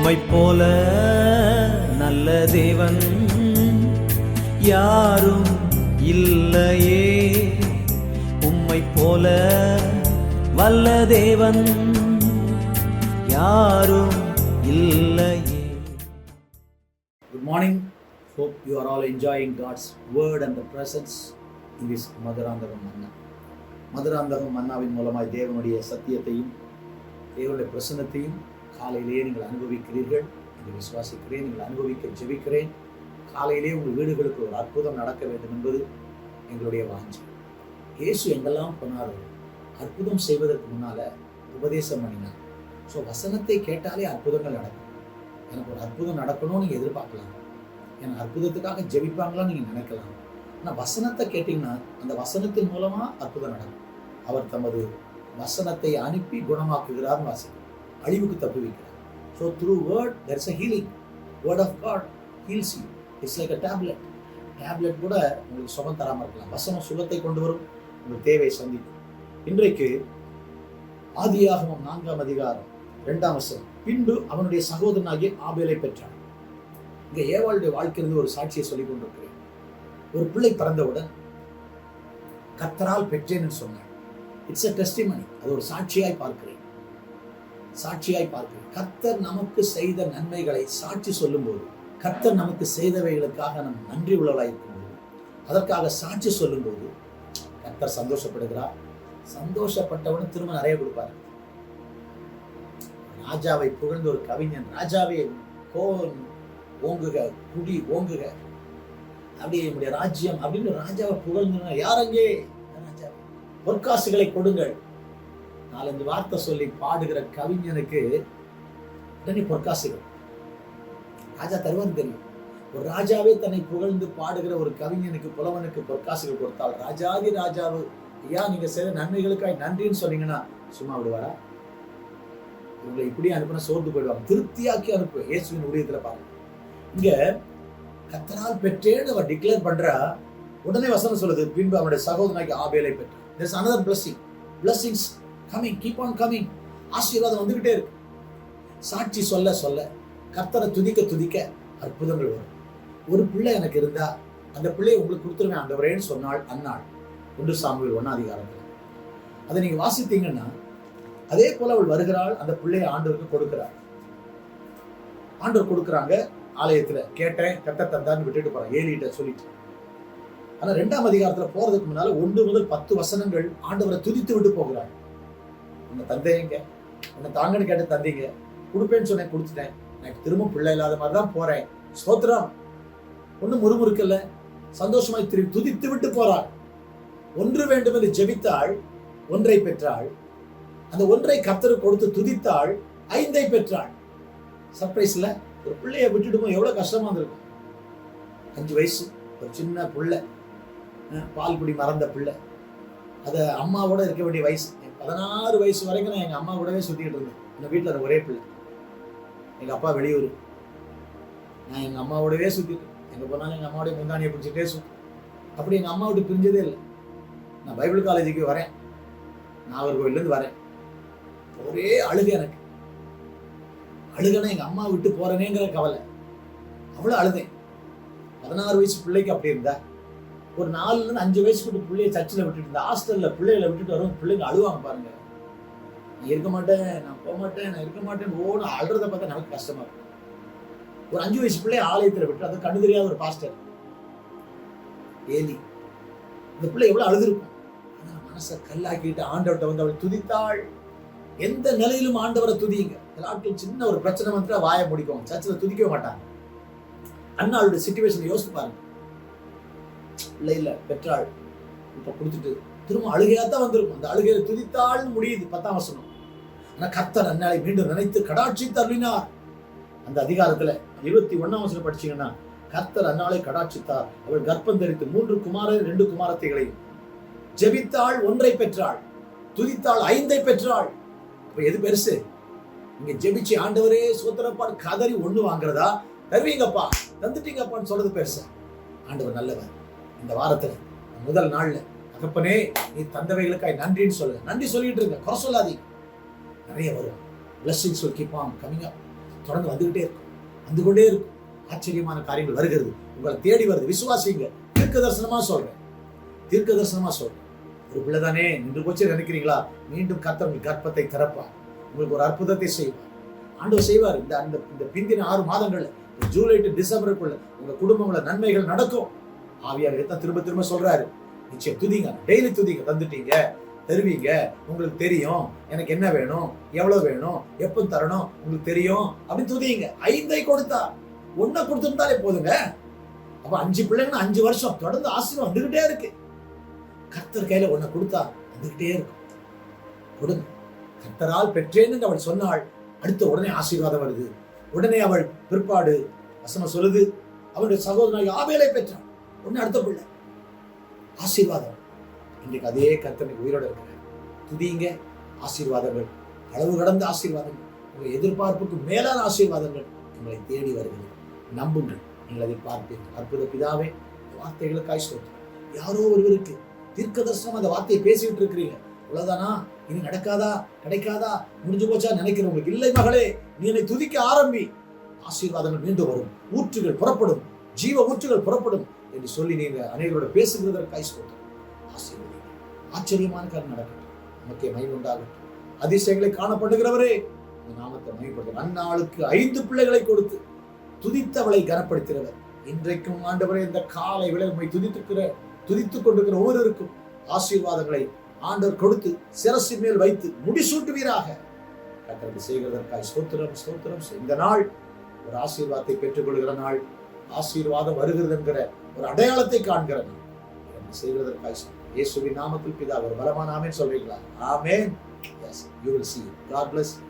உம்மை போல நல்ல தேவன் யாரும் இல்லையே, உம்மை போல வல்ல தேவன் யாரும் இல்லையே. Good morning. Hope you are all enjoying God's word and the presence in this Madurantakam மன்னா. மதுராந்தகம் மன்னாவின் மூலமாய் தேவனுடைய சத்தியத்தையும் தேவனுடைய பிரசன்னத்தையும் காலையிலேயே நீங்கள் அனுபவிக்கிறீர்கள் என்று விசுவாசிக்கிறேன். நீங்கள் அனுபவிக்க ஜெபிக்கிறேன். காலையிலேயே உங்கள் வீடுகளுக்கு ஒரு அற்புதம் நடக்க வேண்டும் என்பது எங்களுடைய வாஞ்சை. இயேசு எங்கெல்லாம் போனாரோ அற்புதம் செய்வதற்கு முன்னால உபதேசம் பண்ணினார். ஸோ வசனத்தை கேட்டாலே அற்புதங்கள் நடக்கும். எனக்கு ஒரு அற்புதம் நடக்கணும்னு நீங்கள் எதிர்பார்க்கலாம். எனக்கு அற்புதத்துக்காக ஜெபிப்பாங்களான்னு நீங்கள் நினைக்கலாம். ஆனால் வசனத்தை கேட்டிங்கன்னா அந்த வசனத்தின் மூலமாக அற்புதம் நடக்கும். அவர் தமது வசனத்தை அனுப்பி குணமாக்குகிறார்னு வாசிக்கும், அழிவுக்கு தப்பி வைக்கிறார். So through word there is a healing. Word of God heals you. It's like a tablet. Tablet கூட உங்களுக்கு சுகம் தராமல் இருக்கலாம். வசனம் சுகத்தை கொண்டு வரும், உங்கள் தேவை சந்திக்கும். இன்றைக்கு ஆதியாகமம் 4ஆம் அதிகாரம் 2ஆம் வசனம். பின்பு அவனுடைய சகோதரனாகிய ஆபேலை பெற்றான். இங்க ஏவாளுடைய வாழ்க்கையிலிருந்து ஒரு சாட்சியை சொல்லிக் கொண்டிருக்கிறேன். ஒரு பிள்ளை பிறந்தவுடன் கர்த்தரால் பெற்றேன்னு சொன்னார். It's a testimony. அது ஒரு சாட்சியாய் பார்க்கிறேன். கர்த்தர் நமக்கு செய்த நன்மைகளை சாட்சி சொல்லும் போது, கர்த்தர் நமக்கு செய்தவைகளுக்காக நம் நன்றி உள்ளவளாய் இருக்கும்போது, அதற்காக சாட்சி சொல்லும் போது கர்த்தர் சந்தோஷப்படுகிறார். சந்தோஷப்பட்டவனு திரும்ப நிறைய கொடுப்பார். ராஜாவை புகழ்ந்த ஒரு கவிஞன், ராஜாவே கோன் ஓங்குக, குடி ஓங்குக, அப்படியே என்னுடைய ராஜ்யம் அப்படின்னு ராஜாவை புகழ்ந்து, யாரங்கே ராஜா, பொற்காசுகளை கொடுங்கள், 4-5 வார்த்தை சொல்லி பாடுகிற கவிஞனுக்கு உடனே பொற்காசுகள் ராஜா தருவான்னு தெரியும். ஒரு ராஜாவே தன்னை புகழ்ந்து பாடுகிற ஒரு கவிஞனுக்கு, புலவனுக்கு பொற்காசுகள் கொடுத்தால், ராஜாதி ராஜாவு ஐயா நீங்க செய்த நன்மைகளுக்காய் நன்றின்னு சொன்னீங்கன்னா சும்மா விடுவாரா? இவங்களை இப்படி அனுப்பினா சோர்ந்து போயிடுவாங்க. திருப்தியாக்கி அனுப்பு. இயேசுவின் ஊழியத்துல பாருங்க, இங்க கர்த்தரால் பெற்றேன்னு அவர் டிக்ளேர் பண்றா. உடனே வசனம் சொல்லுது, பின்பு அவனுடைய சகோதரனாகிய ஆபேலை பெற்றான். There's another blessing. Blessings coming, keep on coming. ஆசீர்வாதம் வந்துகிட்டே இருக்கு. சாட்சி சொல்ல சொல்ல, கர்த்தரை துதிக்க துதிக்க அற்புதங்கள் வரும். ஒரு பிள்ளை எனக்கு இருந்தா அந்த பிள்ளையை உங்களுக்கு கொடுத்துருவேன் ஆண்டவரேன்னு சொன்னாள் அன்னாள். 1 சாமுவேல் 1ஆம் அதிகாரத்தில் அதை நீங்க வாசித்தீங்கன்னா, அதே போல அவள் வருகிறாள், அந்த பிள்ளையை ஆண்டவருக்கு கொடுக்கிறாள். ஆண்டவர் கொடுக்குறாங்க. ஆலயத்துல கேட்டேன், கர்த்தர் தந்தான்னு விட்டுட்டு போறான், ஏலிட்ட சொல்லிட்டு. ஆனா 2ஆம் அதிகாரத்துல போறதுக்கு முன்னால 1 முதல் 10 வசனங்கள் ஆண்டவரை துதித்து விட்டு போகிறாள். உன்னை தந்தேங்க, உன்னை தாங்கன்னு கேட்டு தந்தீங்க, கொடுப்பேன்னு சொன்னேன், கொடுத்துட்டேன், எனக்கு திரும்ப பிள்ளை இல்லாத மாதிரி தான் போறேன், ஸ்தோத்திரம். ஒன்னும் முறுமுறுக்கல்ல, சந்தோஷமாய் திரும்பி துதித்து விட்டு போறாள். ஒன்று வேண்டும் என்று ஜெபித்தாள், 1ஐ பெற்றாள். அந்த 1ஐ கர்த்தருக்கு கொடுத்து துதித்தாள், 5ஐ பெற்றாள். சர்ப்ரைஸ்ல ஒரு பிள்ளைய விட்டுடுமோ எவ்வளவு கஷ்டமா இருந்திருக்கும். 5 வயசு ஒரு சின்ன பிள்ளை, பால் குடி மறந்த பிள்ளை, அது அம்மாவோட இருக்க வேண்டிய வயசு. 16 வயசு வரைக்கும் நான் எங்க அம்மா கூடவே சுத்திட்டு இருந்தேன். எங்க வீட்டுல ஒரே பிள்ளை, எங்க அப்பா வெளியூர், நான் எங்க அம்மாவோடவே சுத்திட்டு, எங்க போனாலும் எங்க அம்மாவோட முந்தானியை பிடிச்சிட்டே சுத்தி. அப்படி எங்க அம்மா விட்டு பிரிஞ்சதே இல்லை. நான் பைபிள் காலேஜுக்கு வரேன், நாகர்கோவிலேருந்து வரேன், ஒரே அழுகை எனக்கு. அழுகனா எங்க அம்மா விட்டு போறேனேங்கிற கவலை, அவ்வளவு அழுதேன். 16 வயசு பிள்ளைக்கு அப்படி இருந்தா, ஒரு 4லேருந்து 5 வயசுக்கு பிள்ளைய சர்ச்சில் விட்டுட்டு இருந்தா, ஹாஸ்டல்ல பிள்ளைகளை விட்டுட்டு வரும், பிள்ளைங்க அழுவாங்க பாருங்க. நான் இருக்க மாட்டேன், நான் போக மாட்டேன், நான் இருக்க மாட்டேன் ஓன்னு அழுறத பார்த்தா நமக்கு கஷ்டமா இருக்கும். ஒரு 5 வயசு பிள்ளைய ஆலயத்துல விட்டு, அது கண்டு தெரியாத ஒரு பாஸ்டர் ஏலி, இந்த பிள்ளை எவ்வளவு அழுதுருக்கும். மனசை கல்லாக்கிட்டு ஆண்டவர்கிட்ட வந்து அவள் துதித்தாள். எந்த நிலையிலும் ஆண்டவரை துதிங்க. சில ஆட்கள் சின்ன ஒரு பிரச்சனை வந்து வாயை முடிக்கும், சர்ச்சில் துதிக்கவே மாட்டாங்க. அண்ணாளுடைய சிச்சுவேஷன் யோசிச்சு பாருங்க. பிள்ளை இல்ல, பெற்றாள், இப்ப கொடுத்துட்டு திரும்ப அழுகையாத்தான் வந்திருக்கும். அந்த அழுகையில துதித்தாள்னு முடியுது 10ஆம் வசனம். ஆனா கர்த்தர் அன்னாளை மீண்டும் நினைத்து கடாட்சித்து அருளினார். அந்த அதிகாரத்துல 21ஆம் வசனம் படிச்சீங்கன்னா, கர்த்தர் அன்னாளை கடாட்சித்தார், அவள் கர்ப்பம் தரித்து 3 குமாரர் 2 குமாரத்தைகளையும் ஜெபித்தாள், 1ஐ பெற்றாள், துதித்தாள், 5ஐ பெற்றாள். இப்ப எது பெருசு? இங்க ஜெபிச்சு ஆண்டவரே சோத்திரப்பாடு கதறி 1 வாங்குறதா, தருவீங்கப்பா தந்துட்டீங்கப்பான்னு சொல்றது பெருசா? ஆண்டவர் நல்லவர். இந்த வாரத்துல முதல் நாள்ல தகப்பனே நீ தந்தவைகளுக்காய் நன்றின்னு சொல்லுங்க. நன்றி சொல்லிட்டு இருங்க, குறை சொல்லாதீங்க. நிறைய வரும். Blessings will keep on coming up. தொடர்ந்து வந்துகிட்டே இருக்கும், வந்து கொண்டே இருக்கும். ஆச்சரியமான காரியங்கள் வருகிறது, உங்களை தேடி வருது. விசுவாசிங்க. தீர்க்க தரிசனமா சொல்றேன், தீர்க்க தரிசனமா சொல்றேன். ஒரு பிள்ளைதானே நின்று போச்சு நினைக்கிறீங்களா? மீண்டும் கர்த்தர் உங்கள் கற்பத்தை திறப்பார், உங்களுக்கு ஒரு அற்புதத்தை செய்வார். ஆண்டவர் செய்வார். இந்த பிந்தின 6 மாதங்கள்ல, ஜூலை டு டிசம்பருக்குள்ள உங்க குடும்பங்கள நன்மைகள் நடக்கும். ஆவியானவர் தான் திரும்ப திரும்ப சொல்றாரு, நிச்சயம் துதிங்க, டெய்லி துதிங்க. தந்துட்டீங்க, தருவீங்க, உங்களுக்கு தெரியும் எனக்கு என்ன வேணும், எவ்வளவு வேணும், எப்ப தரணும் உங்களுக்கு தெரியும் அப்படின்னு துதிங்க. 5 கொடுத்தா 1 கொடுத்திருந்தாலே போதுங்க. அப்ப 5 பிள்ளைங்க 5 வருஷம் தொடர்ந்து ஆசீர்வாதம் வந்துகிட்டே இருக்கு. கர்த்தர் கையில 1 கொடுத்தா வந்துகிட்டே இருக்கும். கொடுங்க. கர்த்தரால் பெற்றேன்னு அவள் சொன்னாள். அடுத்த உடனே ஆசீர்வாதம் வருது. உடனே அவள் பிற்பாடு வசனம் சொல்லுது, அவளுடைய சகோதரன் ஆபேலை பெற்றாள். உடனே அடுத்த பிள்ளை ஆசீர்வாதம். இன்றைக்கு அதே கர்த்தர் உயிரோட இருக்கிறார். துதிங்க. ஆசீர்வாதங்கள், அளவு கடந்த ஆசீர்வாதங்கள், உங்க எதிர்பார்ப்புக்கு மேலான ஆசீர்வாதங்கள் உங்களை தேடி வருகிறது. நம்புங்கள், நீங்கள் அதை பார்ப்பீர்கள். அற்புத பிதாவே, இந்த வார்த்தைகளுக்காய் ஸ்தோத்திரம். யாரோ ஒருவருக்கு தீர்க்க தரிசனம் அந்த வார்த்தையை பேசிட்டு இருக்கிறீங்க. அவ்வளவுதானா, இனி நடக்காதா, கிடைக்காதா, முடிஞ்சு போச்சா நினைக்கிறவங்களுக்கு, இல்லை மகளே, நீ என்னை துதிக்க ஆரம்பி, ஆசீர்வாதங்கள் மீண்டும் வரும், ஊற்றுகள் புறப்படும், ஜீவ ஊற்றுகள் புறப்படும் என்று சொல்லி நீங்க அனைவரோட பேசுகிறதற்காய் ஸ்தோத்திரம். ஆசீர்வதிங்க. ஆச்சரியமான காரியம் நடக்கட்டும், நமக்கே மகிமை உண்டாகட்டும். அதிசயங்களை காணப்படுகிறவரே, இந்த நாமத்தை மகிமைப்படுத்தும். அந்நாளுக்கு 5 பிள்ளைகளை கொடுத்து துதித்தவளை கனப்படுத்துகிறவர் இன்றைக்கும் ஆண்டவரே, இந்த காலை வேளை உம்மை துதித்துக் கொண்டிருக்கிற ஒவ்வொருவருக்கும் ஆசீர்வாதங்களை ஆண்டவர் கொடுத்து சிரசின் மேல் வைத்து முடிசூட்டுவீராக. கர்த்தருக்கு செய்கிறதற்காய் ஸ்தோத்திரம், ஸ்தோத்திரம். இந்த நாள் ஒரு ஆசீர்வாதத்தை பெற்றுக் கொள்கிற நாள், ஆசீர்வாதம் வருகிறது என்கிற ஒரு அடையாளத்தை காண்கிற நாள். செய்கிறதற்காய் இயேசுவின் நாமத்தில் பிதா, ஒரு பலமான ஆமென் சொல்றீங்களா? ஆமென். Yes, you will see. God bless you.